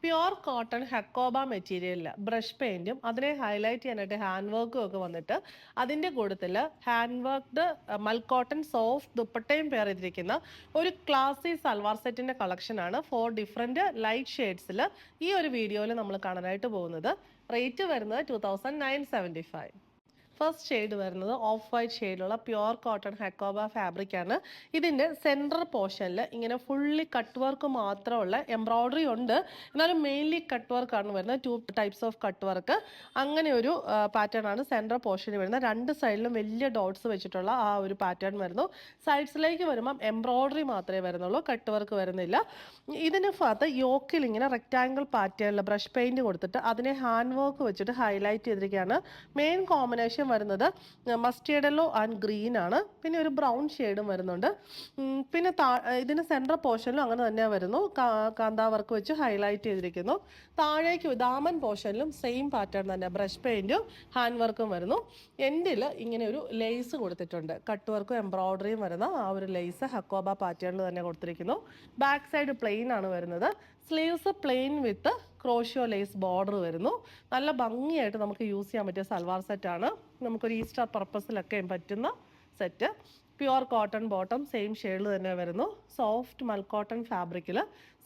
Pure cotton hakoba മെറ്റീരിയലിൽ brush പെയിന്റും അതിനെ highlight ചെയ്യാനായിട്ട് ഹാൻഡ് വർക്കും ഒക്കെ വന്നിട്ട് അതിൻ്റെ കൂട്ടത്തിൽ ഹാൻഡ് വർക്ക്ഡ് മൽക്കോട്ടൺ സോഫ്റ്റ് ദുപ്പട്ടയും പെയർ ചെയ്തിരിക്കുന്ന ഒരു ക്ലാസി സൽവാർ സെറ്റിൻ്റെ കളക്ഷനാണ് 4 ഡിഫറെൻറ്റ് ലൈറ്റ് ഷെയ്ഡ്സിൽ ഈ ഒരു വീഡിയോയിൽ നമ്മൾ കാണാനായിട്ട് പോകുന്നത്. റേറ്റ് വരുന്നത് 2975. ഫസ്റ്റ് ഷെയ്ഡ് വരുന്നത് ഓഫ് വൈറ്റ് ഷെയ്ഡിലുള്ള പ്യുവർ കോട്ടൺ ഹക്കോബ ഫാബ്രിക് ആണ്. ഇതിൻ്റെ സെൻട്രൽ പോർഷനിൽ ഇങ്ങനെ ഫുള്ളി കട്ട് വർക്ക് മാത്രമുള്ള എംബ്രോയ്ഡറി ഉണ്ട്, എന്നാലും മെയിൻലി കട്ട് വർക്കാണ് വരുന്നത്. 2 ടൈപ്സ് ഓഫ് കട്ട് വർക്ക്, അങ്ങനെ ഒരു പാറ്റേൺ ആണ് സെൻട്രൽ പോർഷനിൽ വരുന്നത്. രണ്ട് സൈഡിലും വലിയ ഡോട്ട്സ് വെച്ചിട്ടുള്ള ആ ഒരു പാറ്റേൺ വരുന്നു. സൈഡ്സിലേക്ക് വരുമ്പം എംബ്രോയ്ഡറി മാത്രമേ വരുന്നുള്ളൂ, കട്ട് വർക്ക് വരുന്നില്ല. ഇതിന് ഭാഗത്ത് യോക്കിൽ ഇങ്ങനെ റെക്റ്റാങ്കിൾ പാറ്റേണിൽ ബ്രഷ് പെയിൻറ് കൊടുത്തിട്ട് അതിനെ ഹാൻഡ് വർക്ക് വെച്ചിട്ട് ഹൈലൈറ്റ് ചെയ്തിരിക്കുകയാണ്. മെയിൻ കോമ്പിനേഷൻ വരുന്നത് മസ്റ്റേർഡ് യെല്ലോ ആൻഡ് ഗ്രീൻ ആണ്. പിന്നെ ഒരു ബ്രൗൺ ഷെയ്ഡും വരുന്നുണ്ട്. പിന്നെ ഇതിന് സെൻട്രൽ പോർഷനിലും അങ്ങനെ തന്നെ വരുന്നു, കാന്താ വർക്ക് വെച്ച് ഹൈലൈറ്റ് ചെയ്തിരിക്കുന്നു. താഴേക്ക് ദാമൻ പോർഷനിലും സെയിം പാറ്റേൺ തന്നെ ബ്രഷ് പെയിൻറ്റും ഹാൻഡ് വർക്കും വരുന്നു. എൻഡിൽ ഇങ്ങനെ ഒരു ലേസ് കൊടുത്തിട്ടുണ്ട്, കട്ട് വർക്കും എംബ്രോയ്ഡറിയും വരുന്ന ആ ഒരു ലേസ് ഹക്കോബ പാറ്റേണിൽ തന്നെ കൊടുത്തിരിക്കുന്നു. ബാക്ക് സൈഡ് പ്ലെയിൻ ആണ് വരുന്നത്. Sleeves plane with crochet lace border വരുന്നു. നല്ല ഭംഗിയായിട്ട് നമുക്ക് യൂസ് ചെയ്യാൻ പറ്റിയ സൽവാർ സെറ്റാണ്. നമുക്കൊരു ഈസ്റ്റർ പർപ്പസിലൊക്കെ പറ്റുന്ന set. Pure cotton bottom same ഷെയ്ഡിൽ തന്നെ വരുന്നു. സോഫ്റ്റ് മൽക്കോട്ടൺ ഫാബ്രിക്കിൽ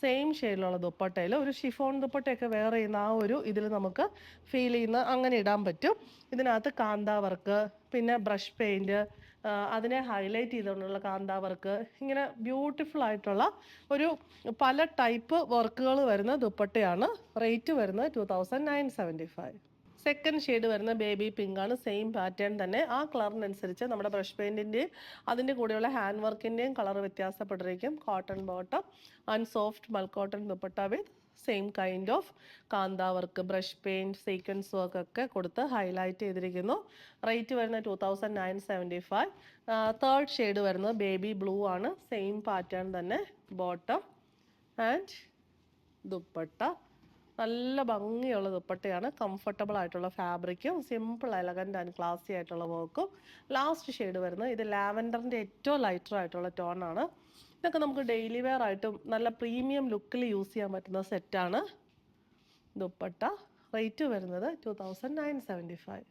സെയിം ഷെയ്ഡിലുള്ള ദുപ്പട്ടയിൽ ഒരു ഷിഫോൺ ദുപ്പട്ടയൊക്കെ വെയർ ചെയ്യുന്ന ആ ഒരു ഇതിൽ നമുക്ക് ഫീൽ ചെയ്യുന്ന അങ്ങനെ ഇടാൻ പറ്റും. ഇതിനകത്ത് കാന്താ വർക്ക്, പിന്നെ ബ്രഷ് പെയിൻറ്റ്, അതിനെ ഹൈലൈറ്റ് ചെയ്തുകൊണ്ടുള്ള കാന്താ വർക്ക്, ഇങ്ങനെ ബ്യൂട്ടിഫുൾ ആയിട്ടുള്ള ഒരു പല ടൈപ്പ് വർക്കുകൾ വരുന്ന ദുപ്പട്ടയാണ്. റേറ്റ് വരുന്നത് 2975. സെക്കൻഡ് ഷെയ്ഡ് വരുന്ന ബേബി പിങ്ക് ആണ്. സെയിം പാറ്റേൺ തന്നെ. ആ കളറിനനുസരിച്ച് നമ്മുടെ ബ്രഷ് പെയിൻറ്റിൻ്റെയും അതിൻ്റെ കൂടെയുള്ള ഹാൻഡ് വർക്കിൻ്റെയും കളർ വ്യത്യാസപ്പെട്ടിരിക്കും. Cotton bottom and soft മൽക്കോട്ടൺ dupatta with same kind of kantha work, brush paint, sequence work ഒക്കെ കൊടുത്ത് ഹൈലൈറ്റ് ചെയ്തിരിക്കുന്നു. റേറ്റ് വരുന്നത് 2975. തേർഡ് ഷെയ്ഡ് വരുന്നത് ബേബി ബ്ലൂ ആണ്. സെയിം പാറ്റേൺ തന്നെ ബോട്ടം ആൻഡ് ദുപ്പട്ട. നല്ല ഭംഗിയുള്ള ദുപ്പട്ടയാണ്. കംഫർട്ടബിൾ ആയിട്ടുള്ള ഫാബ്രിക്കും സിമ്പിൾ എലഗൻ്റ് ആൻഡ് ക്ലാസി ആയിട്ടുള്ള വർക്കും. ലാസ്റ്റ് ഷെയ്ഡ് വരുന്നത് ഇത് ലാവൻഡറിൻ്റെ ഏറ്റവും ലൈറ്റർ ആയിട്ടുള്ള ടോണാണ്. ഇതൊക്കെ നമുക്ക് ഡെയിലി വെയർ ആയിട്ടും നല്ല പ്രീമിയം ലുക്കിൽ യൂസ് ചെയ്യാൻ പറ്റുന്ന സെറ്റാണ്. ദുപ്പട്ട റേറ്റ് വരുന്നത് 2975.